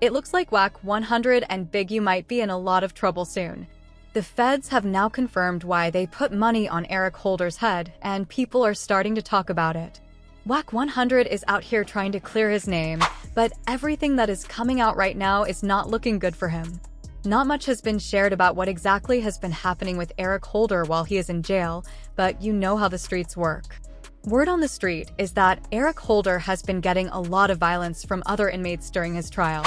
It looks like Wack 100 and Big U might be in a lot of trouble soon. The feds have now confirmed why they put money on Eric Holder's head, and people are starting to talk about it. Wack 100 is out here trying to clear his name, but everything that is coming out right now is not looking good for him. Not much has been shared about what exactly has been happening with Eric Holder while he is in jail, but you know how the streets work. Word on the street is that Eric Holder has been getting a lot of violence from other inmates during his trial.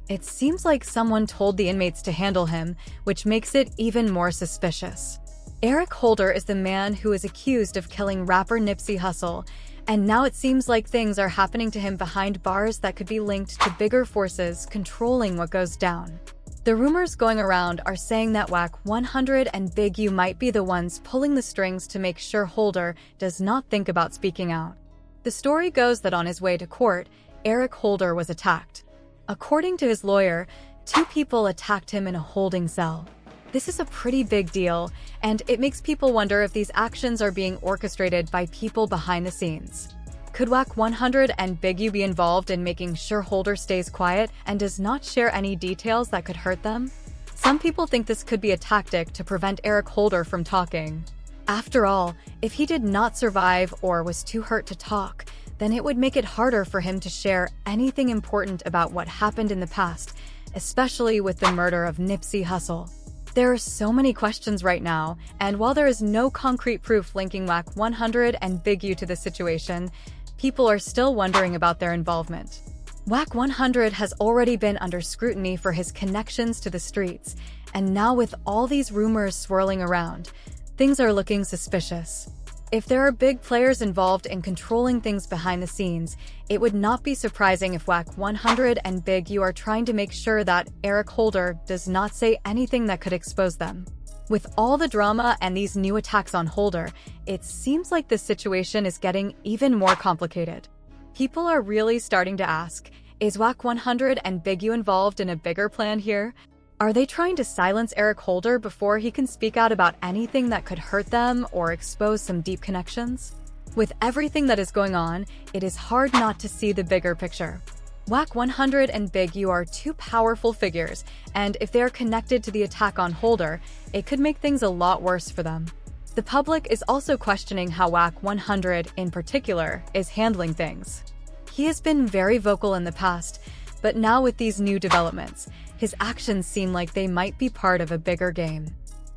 It seems like someone told the inmates to handle him, which makes it even more suspicious. Eric Holder is the man who is accused of killing rapper Nipsey Hussle, and now it seems like things are happening to him behind bars that could be linked to bigger forces controlling what goes down. The rumors going around are saying that Wack 100 and Big U might be the ones pulling the strings to make sure Holder does not think about speaking out. The story goes that on his way to court, Eric Holder was attacked. According to his lawyer, 2 people attacked him in a holding cell. This is a pretty big deal, and it makes people wonder if these actions are being orchestrated by people behind the scenes. Could Wack 100 and Big U be involved in making sure Holder stays quiet and does not share any details that could hurt them? Some people think this could be a tactic to prevent Eric Holder from talking. After all, if he did not survive or was too hurt to talk, then it would make it harder for him to share anything important about what happened in the past, especially with the murder of Nipsey Hussle. There are so many questions right now, and while there is no concrete proof linking Wack 100 and Big U to the situation, people are still wondering about their involvement. Wack 100 has already been under scrutiny for his connections to the streets, and now with all these rumors swirling around, things are looking suspicious. If there are big players involved in controlling things behind the scenes, it would not be surprising if Wack 100 and Big U are trying to make sure that Eric Holder does not say anything that could expose them. With all the drama and these new attacks on Holder, it seems like the situation is getting even more complicated. People are really starting to ask, is Wack 100 and Big U involved in a bigger plan here? Are they trying to silence Eric Holder before he can speak out about anything that could hurt them or expose some deep connections? With everything that is going on, it is hard not to see the bigger picture. Wack 100 and Big U are 2 powerful figures, and if they are connected to the attack on Holder, it could make things a lot worse for them. The public is also questioning how Wack 100, in particular, is handling things. He has been very vocal in the past, but now with these new developments, his actions seem like they might be part of a bigger game.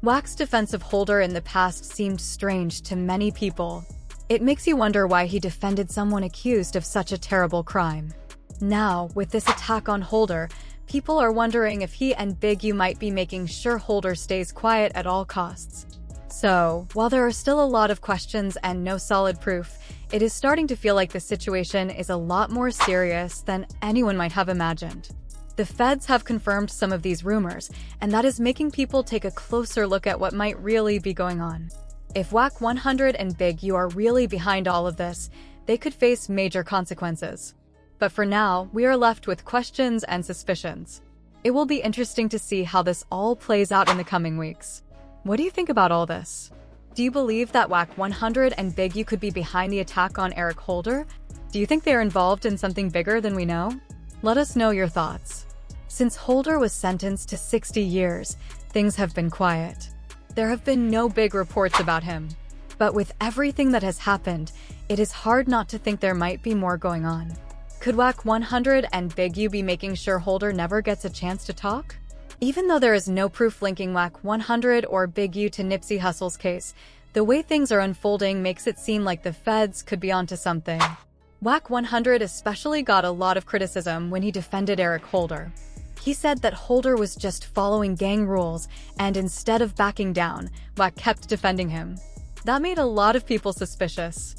Wack's defense of Holder in the past seemed strange to many people. It makes you wonder why he defended someone accused of such a terrible crime. Now, with this attack on Holder, people are wondering if he and Big U might be making sure Holder stays quiet at all costs. So, while there are still a lot of questions and no solid proof, it is starting to feel like the situation is a lot more serious than anyone might have imagined. The feds have confirmed some of these rumors, and that is making people take a closer look at what might really be going on. If Wack 100 and Big U are really behind all of this, they could face major consequences. But for now, we are left with questions and suspicions. It will be interesting to see how this all plays out in the coming weeks. What do you think about all this? Do you believe that Wack 100 and Big U could be behind the attack on Eric Holder? Do you think they are involved in something bigger than we know? Let us know your thoughts. Since Holder was sentenced to 60 years, things have been quiet. There have been no big reports about him. But with everything that has happened, it is hard not to think there might be more going on. Could Wack 100 and Big U be making sure Holder never gets a chance to talk? Even though there is no proof linking Wack 100 or Big U to Nipsey Hussle's case, the way things are unfolding makes it seem like the feds could be onto something. Wack 100 especially got a lot of criticism when he defended Eric Holder. He said that Holder was just following gang rules, and instead of backing down, Wack kept defending him. That made a lot of people suspicious.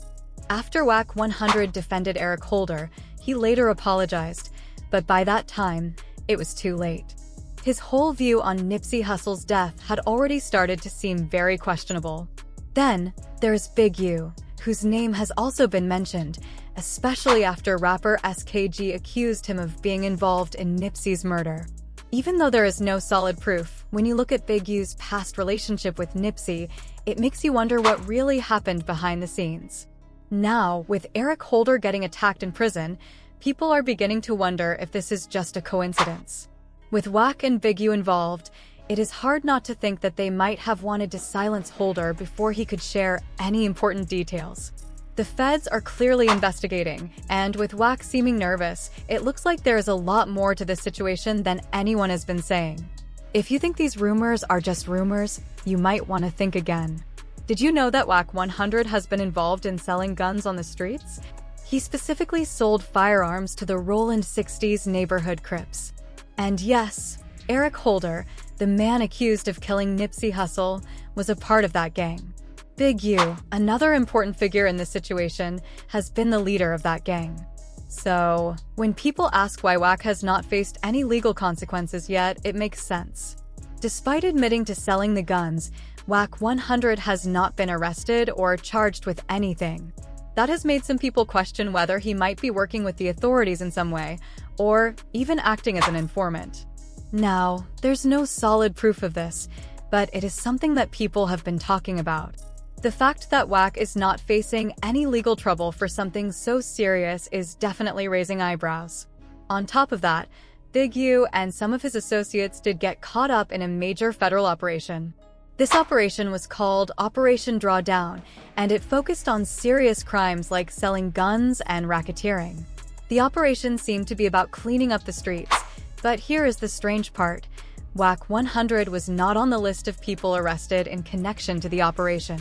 After Wack 100 defended Eric Holder, he later apologized, but by that time, it was too late. His whole view on Nipsey Hussle's death had already started to seem very questionable. Then, there's Big U, whose name has also been mentioned, especially after rapper SKG accused him of being involved in Nipsey's murder. Even though there is no solid proof, when you look at Big U's past relationship with Nipsey, it makes you wonder what really happened behind the scenes. Now, with Eric Holder getting attacked in prison, People are beginning to wonder if this is just a coincidence. With Wack and Big U involved, it is hard not to think that they might have wanted to silence Holder before he could share any important details. The feds are clearly investigating, and with Wack seeming nervous, it looks like there is a lot more to this situation than anyone has been saying. If you think these rumors are just rumors, you might want to think again. Did you know that Wack 100 has been involved in selling guns on the streets? He specifically sold firearms to the Roland 60s neighborhood Crips. And yes, Eric Holder, the man accused of killing Nipsey Hussle, was a part of that gang. Big U, another important figure in this situation, has been the leader of that gang. So, when people ask why Wack has not faced any legal consequences yet, it makes sense. Despite admitting to selling the guns, Wack 100 has not been arrested or charged with anything. That has made some people question whether he might be working with the authorities in some way, or even acting as an informant. Now, there's no solid proof of this, but it is something that people have been talking about. The fact that Wack is not facing any legal trouble for something so serious is definitely raising eyebrows. On top of that, Big U and some of his associates did get caught up in a major federal operation. This operation was called Operation Drawdown, and it focused on serious crimes like selling guns and racketeering. The operation seemed to be about cleaning up the streets, but here is the strange part. Wack 100 was not on the list of people arrested in connection to the operation.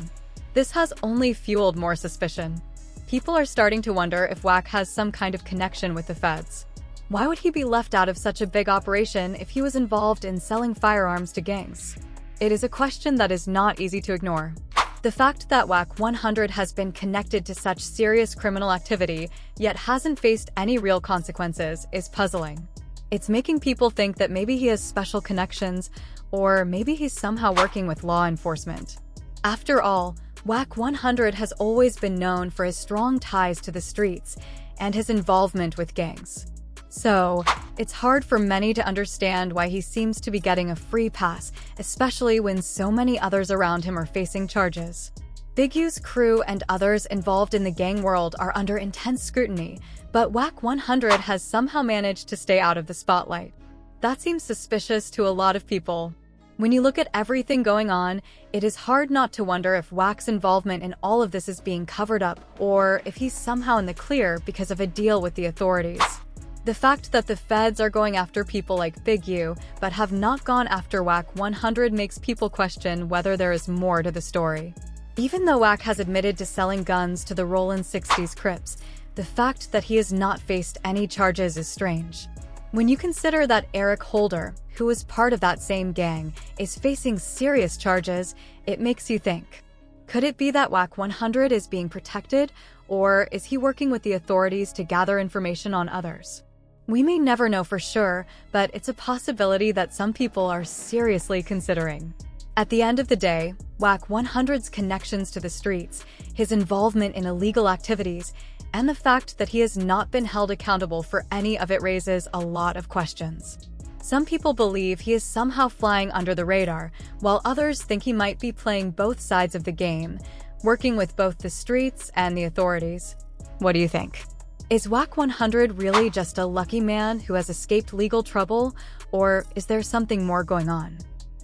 This has only fueled more suspicion. People are starting to wonder if Wack has some kind of connection with the feds. Why would he be left out of such a big operation if he was involved in selling firearms to gangs? It is a question that is not easy to ignore. The fact that Wack 100 has been connected to such serious criminal activity, yet hasn't faced any real consequences, is puzzling. It's making people think that maybe he has special connections, or maybe he's somehow working with law enforcement. After all, Wack 100 has always been known for his strong ties to the streets and his involvement with gangs. So, it's hard for many to understand why he seems to be getting a free pass, especially when so many others around him are facing charges. Big U's crew and others involved in the gang world are under intense scrutiny, but Wack 100 has somehow managed to stay out of the spotlight. That seems suspicious to a lot of people. When you look at everything going on, it is hard not to wonder if Wack's involvement in all of this is being covered up, or if he's somehow in the clear because of a deal with the authorities. The fact that the feds are going after people like Big U, but have not gone after Wack 100 makes people question whether there is more to the story. Even though Wack has admitted to selling guns to the Roland 60s Crips, the fact that he has not faced any charges is strange. When you consider that Eric Holder, who was part of that same gang, is facing serious charges, it makes you think. Could it be that Wack 100 is being protected, or is he working with the authorities to gather information on others? We may never know for sure, but it's a possibility that some people are seriously considering. At the end of the day, Wack 100's connections to the streets, his involvement in illegal activities, and the fact that he has not been held accountable for any of it raises a lot of questions. Some people believe he is somehow flying under the radar, while others think he might be playing both sides of the game, working with both the streets and the authorities. What do you think? Is Wack 100 really just a lucky man who has escaped legal trouble, or is there something more going on?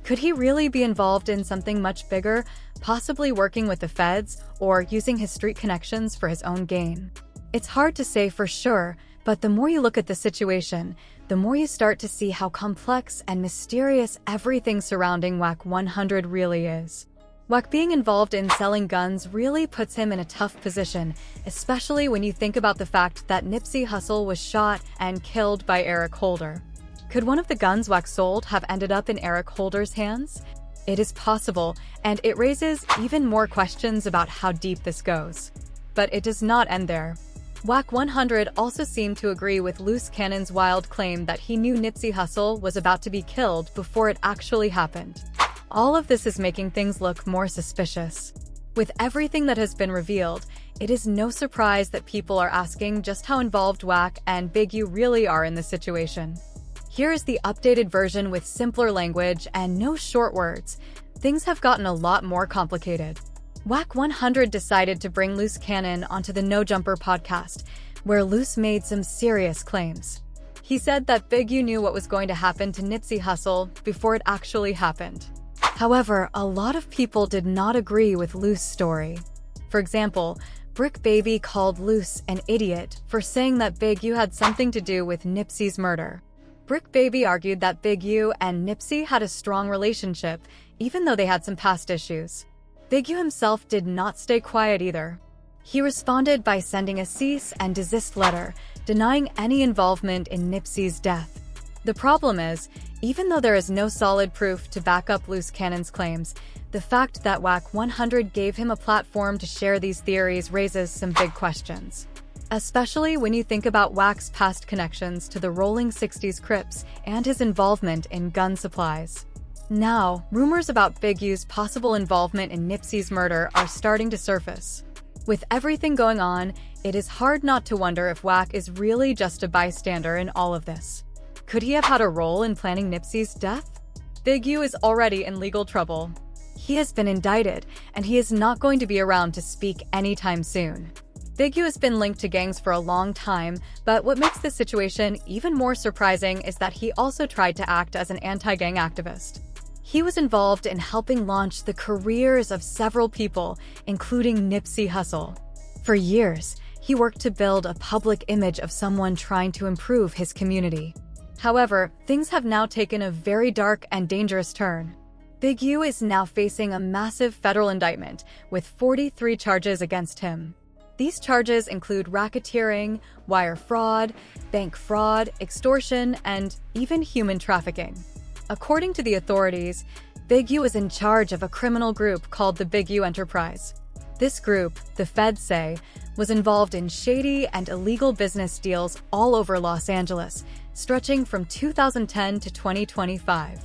Could he really be involved in something much bigger, possibly working with the feds or using his street connections for his own gain? It's hard to say for sure, but the more you look at the situation, the more you start to see how complex and mysterious everything surrounding Wack 100 really is. Wack being involved in selling guns really puts him in a tough position, especially when you think about the fact that Nipsey Hussle was shot and killed by Eric Holder. Could one of the guns Wack sold have ended up in Eric Holder's hands? It is possible, and it raises even more questions about how deep this goes. But it does not end there. Wack 100 also seemed to agree with Loose Cannon's wild claim that he knew Nipsey Hussle was about to be killed before it actually happened. All of this is making things look more suspicious. With everything that has been revealed, it is no surprise that people are asking just how involved Wack and Big U really are in this situation. Here is the updated version with simpler language and no short words. Things have gotten a lot more complicated. Wack 100 decided to bring Loose Cannon onto the No Jumper podcast, where Luce made some serious claims. He said that Big U knew what was going to happen to Nipsey Hussle before it actually happened. However, a lot of people did not agree with Luce's story. For example, Brick Baby called Luce an idiot for saying that Big U had something to do with Nipsey's murder. Brick Baby argued that Big U and Nipsey had a strong relationship, even though they had some past issues. Big U himself did not stay quiet either. He responded by sending a cease and desist letter, denying any involvement in Nipsey's death. The problem is, even though there is no solid proof to back up Loose Cannon's claims, the fact that Wack 100 gave him a platform to share these theories raises some big questions. Especially when you think about Wack's past connections to the Rolling 60s Crips and his involvement in gun supplies. Now, rumors about Big U's possible involvement in Nipsey's murder are starting to surface. With everything going on, it is hard not to wonder if Wack is really just a bystander in all of this. Could he have had a role in planning Nipsey's death? Big U is already in legal trouble. He has been indicted, and he is not going to be around to speak anytime soon. Big U has been linked to gangs for a long time, but what makes this situation even more surprising is that he also tried to act as an anti-gang activist. He was involved in helping launch the careers of several people, including Nipsey Hussle. For years, he worked to build a public image of someone trying to improve his community. However, things have now taken a very dark and dangerous turn. Big U is now facing a massive federal indictment with 43 charges against him. These charges include racketeering, wire fraud, bank fraud, extortion, and even human trafficking. According to the authorities, Big U is in charge of a criminal group called the Big U Enterprise. This group, the feds say, was involved in shady and illegal business deals all over Los Angeles, stretching from 2010 to 2025.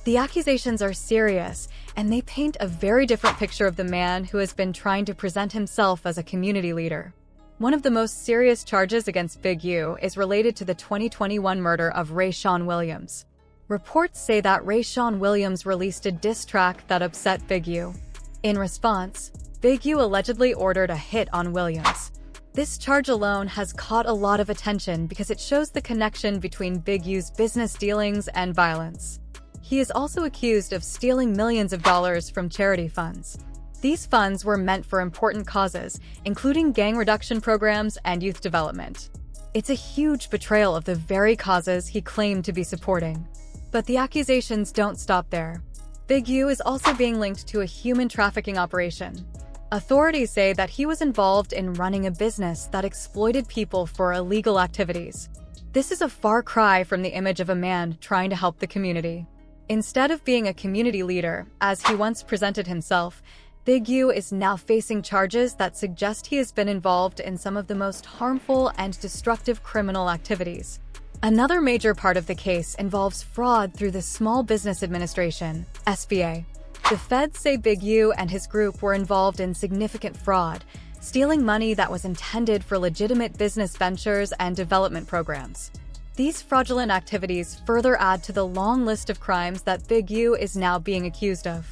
The accusations are serious, and they paint a very different picture of the man who has been trying to present himself as a community leader. One of the most serious charges against Big U is related to the 2021 murder of Rayshawn Williams. Reports say that Rayshawn Williams released a diss track that upset Big U. In response, Big U allegedly ordered a hit on Williams. This charge alone has caught a lot of attention because it shows the connection between Big U's business dealings and violence. He is also accused of stealing millions of dollars from charity funds. These funds were meant for important causes, including gang reduction programs and youth development. It's a huge betrayal of the very causes he claimed to be supporting. But the accusations don't stop there. Big U is also being linked to a human trafficking operation. Authorities say that he was involved in running a business that exploited people for illegal activities. This is a far cry from the image of a man trying to help the community. Instead of being a community leader, as he once presented himself, Big U is now facing charges that suggest he has been involved in some of the most harmful and destructive criminal activities. Another major part of the case involves fraud through the Small Business Administration, SBA. The feds say Big U and his group were involved in significant fraud, stealing money that was intended for legitimate business ventures and development programs. These fraudulent activities further add to the long list of crimes that Big U is now being accused of.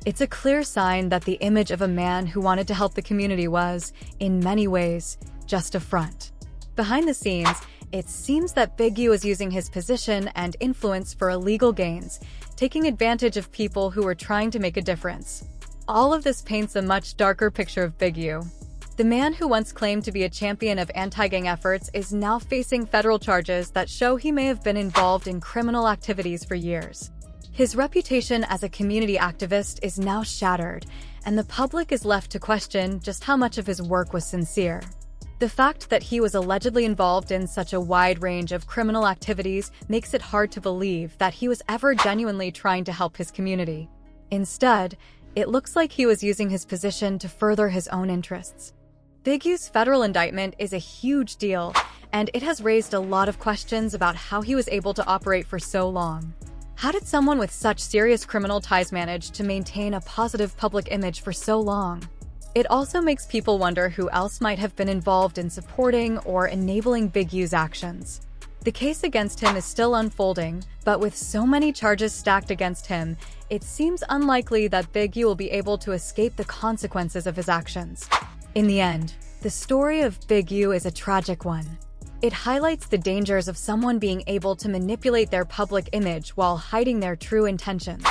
It's a clear sign that the image of a man who wanted to help the community was, in many ways, just a front. Behind the scenes, it seems that Big U is using his position and influence for illegal gains, taking advantage of people who are trying to make a difference. All of this paints a much darker picture of Big U. The man who once claimed to be a champion of anti-gang efforts is now facing federal charges that show he may have been involved in criminal activities for years. His reputation as a community activist is now shattered, and the public is left to question just how much of his work was sincere. The fact that he was allegedly involved in such a wide range of criminal activities makes it hard to believe that he was ever genuinely trying to help his community. Instead, it looks like he was using his position to further his own interests. Big U's federal indictment is a huge deal, and it has raised a lot of questions about how he was able to operate for so long. How did someone with such serious criminal ties manage to maintain a positive public image for so long? It also makes people wonder who else might have been involved in supporting or enabling Big U's actions. The case against him is still unfolding, but with so many charges stacked against him, it seems unlikely that Big U will be able to escape the consequences of his actions. In the end, The story of Big U is a tragic one. It highlights the dangers of someone being able to manipulate their public image while hiding their true intentions.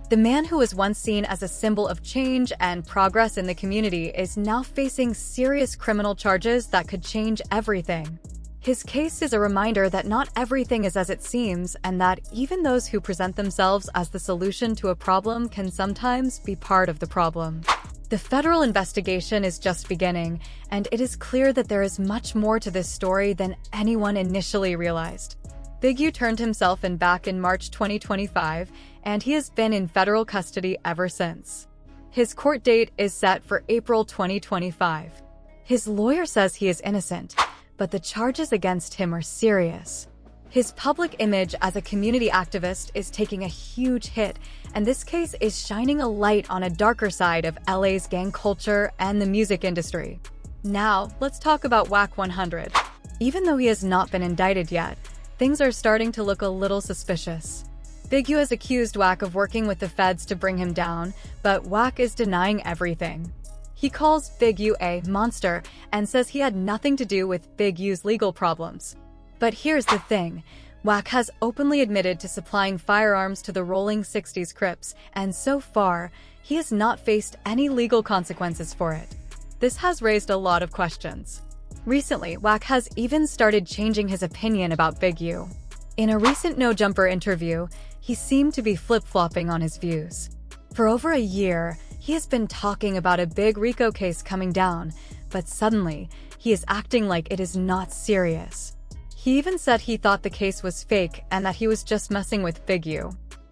The man who was once seen as a symbol of change and progress in the community is now facing serious criminal charges that could change everything. His case is a reminder that not everything is as it seems, and that even those who present themselves as the solution to a problem can sometimes be part of the problem. The federal investigation is just beginning, and it is clear that there is much more to this story than anyone initially realized. Big U turned himself in back in March 2025, and he has been in federal custody ever since. His court date is set for April 2025. His lawyer says he is innocent, but the charges against him are serious. His public image as a community activist is taking a huge hit, and this case is shining a light on a darker side of LA's gang culture and the music industry. Now, let's talk about Wack 100. Even though he has not been indicted yet, things are starting to look a little suspicious. Big U has accused Wack of working with the feds to bring him down, but Wack is denying everything. He calls Big U a monster and says he had nothing to do with Big U's legal problems. But here's the thing, Wack has openly admitted to supplying firearms to the Rolling 60s Crips, and so far, he has not faced any legal consequences for it. This has raised a lot of questions. Recently, Wack has even started changing his opinion about Big U. In a recent No Jumper interview, he seemed to be flip-flopping on his views. For over a year, he has been talking about a big RICO case coming down, but suddenly, he is acting like it is not serious. He even said he thought the case was fake and that he was just messing with Big U.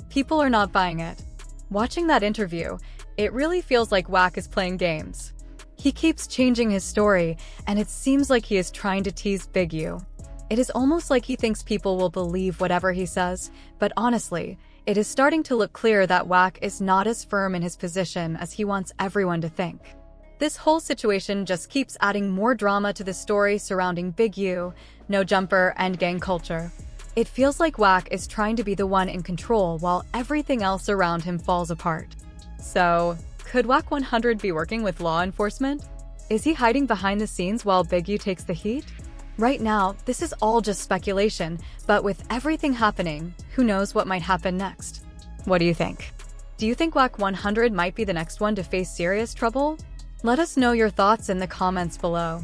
People are not buying it. Watching that interview, it really feels like Wack is playing games. He keeps changing his story, and it seems like he is trying to tease Big U. It is almost like he thinks people will believe whatever he says, but honestly, it is starting to look clear that Wack is not as firm in his position as he wants everyone to think. This whole situation just keeps adding more drama to the story surrounding Big U, No Jumper, and gang culture. It feels like Wack is trying to be the one in control while everything else around him falls apart. So, could Wack 100 be working with law enforcement? Is he hiding behind the scenes while Big U takes the heat? Right now, this is all just speculation, but with everything happening, who knows what might happen next? What do you think? Do you think Wack 100 might be the next one to face serious trouble? Let us know your thoughts in the comments below.